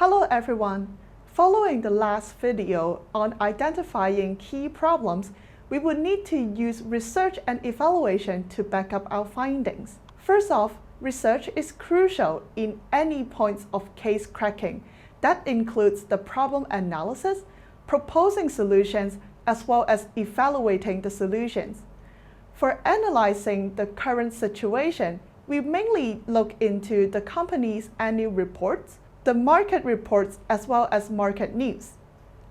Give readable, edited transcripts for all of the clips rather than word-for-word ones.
Hello everyone! Following the last video on identifying key problems, we would need to use research and evaluation to back up our findings. First off, research is crucial in any points of case cracking. That includes the problem analysis, proposing solutions, as well as evaluating the solutions. For analyzing the current situation, we mainly look into the company's annual reports, the market reports, as well as market news.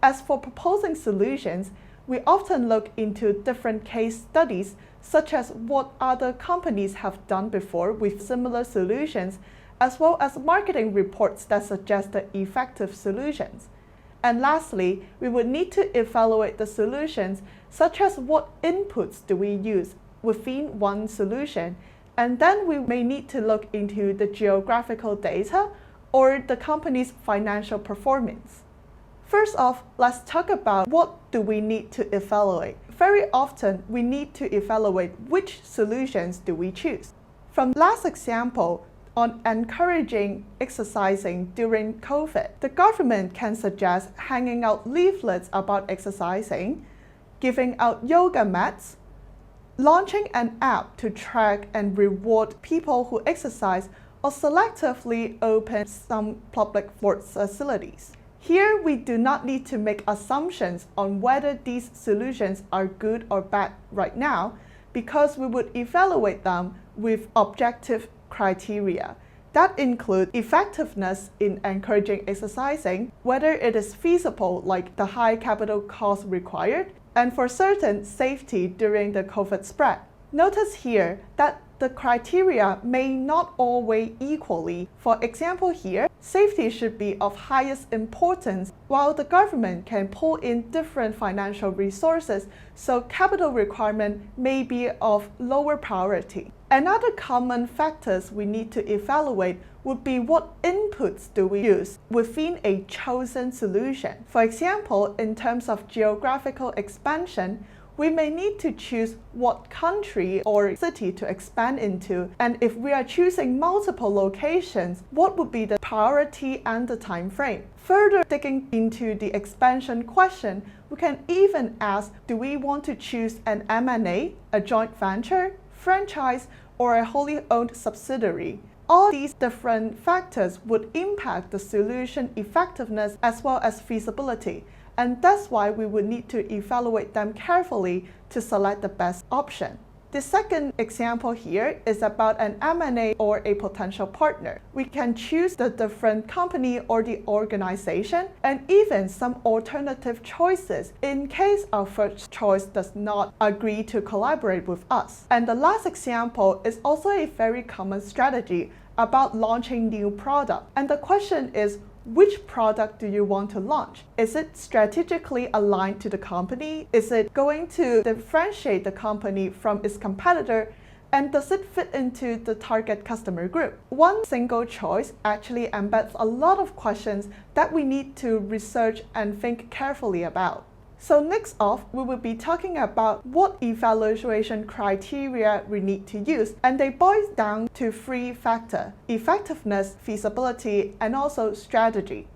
As for proposing solutions, we often look into different case studies, such as what other companies have done before with similar solutions, as well as marketing reports that suggest the effective solutions. And lastly, we would need to evaluate the solutions, such as what inputs do we use within one solution, and then we may need to look into the geographical data or the company's financial performance. First off, let's talk about what do we need to evaluate. Very often, we need to evaluate which solutions do we choose. From last example, on encouraging exercising during COVID, the government can suggest hanging out leaflets about exercising, giving out yoga mats, launching an app to track and reward people who exercise, or selectively open some public sports facilities. Here, we do not need to make assumptions on whether these solutions are good or bad right now, because we would evaluate them with objective criteria. That include effectiveness in encouraging exercising, whether it is feasible like the high capital cost required, and for certain safety during the COVID spread. Notice here that the criteria may not all weigh equally. For example here, safety should be of highest importance, while the government can pull in different financial resources, so capital requirement may be of lower priority. Another common factors we need to evaluate would be what inputs do we use within a chosen solution. For example, in terms of geographical expansion, we may need to choose what country or city to expand into, and if we are choosing multiple locations, what would be the priority and the time frame. Further digging into the expansion question, we can even ask, do we want to choose an M&A, a joint venture, franchise, or a wholly owned subsidiary? All these different factors would impact the solution effectiveness as well as feasibility. And that's why we would need to evaluate them carefully to select the best option. The second example here is about an M&A or a potential partner. We can choose the different company or the organization and even some alternative choices in case our first choice does not agree to collaborate with us. And the last example is also a very common strategy about launching new product. And the question is, which product do you want to launch? Is it strategically aligned to the company? Is it going to differentiate the company from its competitor? And does it fit into the target customer group? One single choice actually embeds a lot of questions that we need to research and think carefully about. So next off, we will be talking about what evaluation criteria we need to use, and they boil down to three factors: effectiveness, feasibility, and also strategy.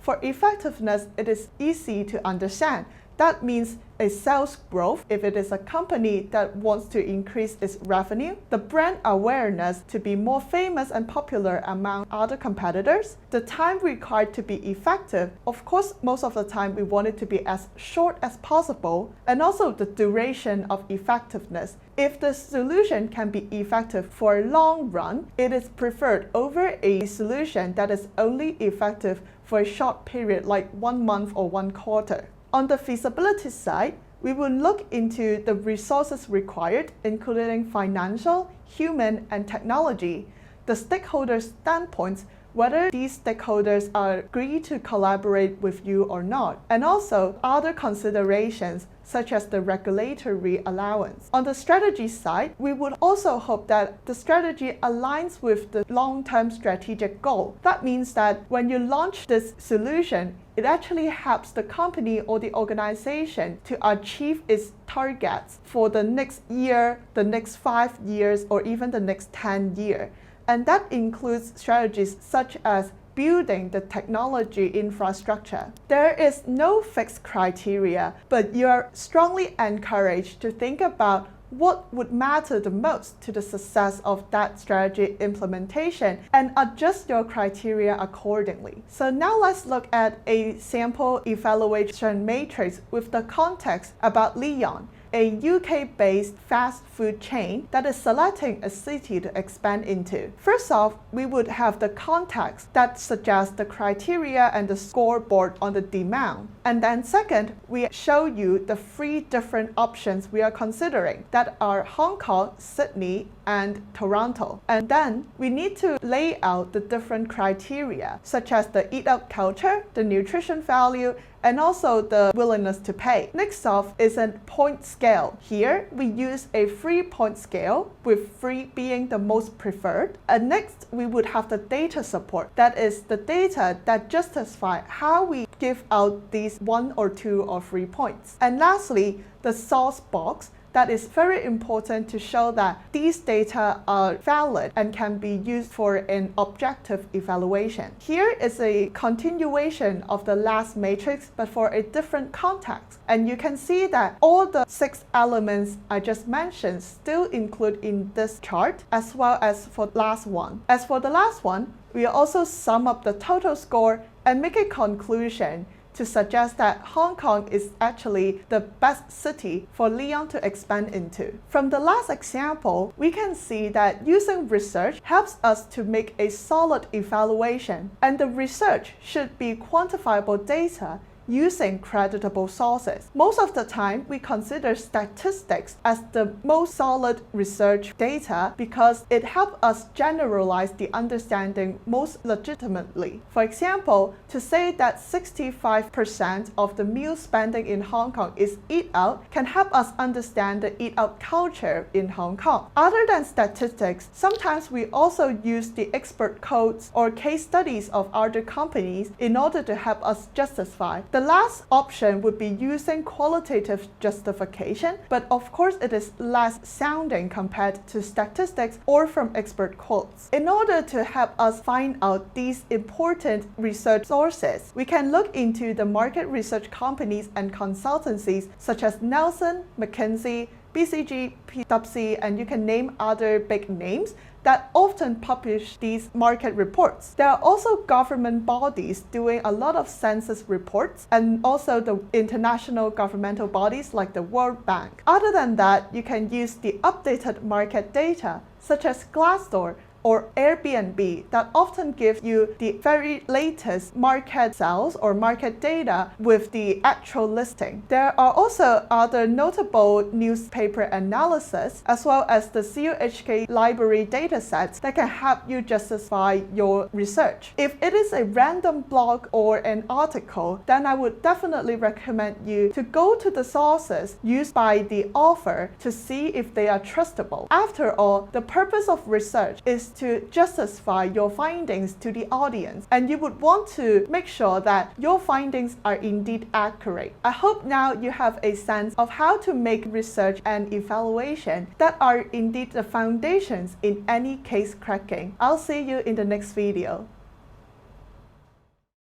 For effectiveness, it is easy to understand. That means a sales growth if it is a company that wants to increase its revenue, the brand awareness to be more famous and popular among other competitors, the time required to be effective. Of course, most of the time we want it to be as short as possible, and also the duration of effectiveness. If the solution can be effective for a long run, it is preferred over a solution that is only effective for a short period like 1 month or 1 quarter. On the feasibility side, we will look into the resources required, including financial, human, and technology, the stakeholders' standpoints, whether these stakeholders agree to collaborate with you or not, and also other considerations such as the regulatory allowance. On the strategy side, we would also hope that the strategy aligns with the long-term strategic goal. That means that when you launch this solution, it actually helps the company or the organization to achieve its targets for the next year, the next 5 years, or even the next 10 years. And that includes strategies such as building the technology infrastructure. There is no fixed criteria, but you are strongly encouraged to think about what would matter the most to the success of that strategy implementation and adjust your criteria accordingly. So now let's look at a sample evaluation matrix with the context about Leon, a UK-based fast food chain that is selecting a city to expand into. First off, we would have the context that suggests the criteria and the scoreboard on the demand. And then second, we show you the 3 different options we are considering that are Hong Kong, Sydney, and Toronto. And then we need to lay out the different criteria, such as the eat-out culture, the nutrition value, and also the willingness to pay. Next off is a point scale. Here, we use a 3-point scale, with 3 being the most preferred. And next, we would have the data support. That is the data that justify how we give out these 1 or 2 or 3 points. And lastly, the source box. That is very important to show that these data are valid and can be used for an objective evaluation. Here is a continuation of the last matrix, but for a different context. And you can see that all the 6 elements I just mentioned still include in this chart, as well as for the last one. As for the last one, we also sum up the total score and make a conclusion to suggest that Hong Kong is actually the best city for Leon to expand into. From the last example, we can see that using research helps us to make a solid evaluation, and the research should be quantifiable data using creditable sources. Most of the time, we consider statistics as the most solid research data because it helps us generalize the understanding most legitimately. For example, to say that 65% of the meal spending in Hong Kong is eat out can help us understand the eat out culture in Hong Kong. Other than statistics, sometimes we also use the expert codes or case studies of other companies in order to help us justify. The last option would be using qualitative justification, but of course it is less sounding compared to statistics or from expert quotes. In order to help us find out these important research sources, we can look into the market research companies and consultancies such as Nelsen, McKinsey, BCG, PwC, and you can name other big names that often publish these market reports. There are also government bodies doing a lot of census reports, and also the international governmental bodies like the World Bank. Other than that, you can use the updated market data such as Glassdoor or Airbnb that often give you the very latest market sales or market data with the actual listing. There are also other notable newspaper analysis as well as the CUHK library datasets that can help you justify your research. If it is a random blog or an article, then I would definitely recommend you to go to the sources used by the author to see if they are trustable. After all, the purpose of research is to justify your findings to the audience, and you would want to make sure that your findings are indeed accurate. I hope now you have a sense of how to make research and evaluation that are indeed the foundations in any case cracking. I'll see you in the next video.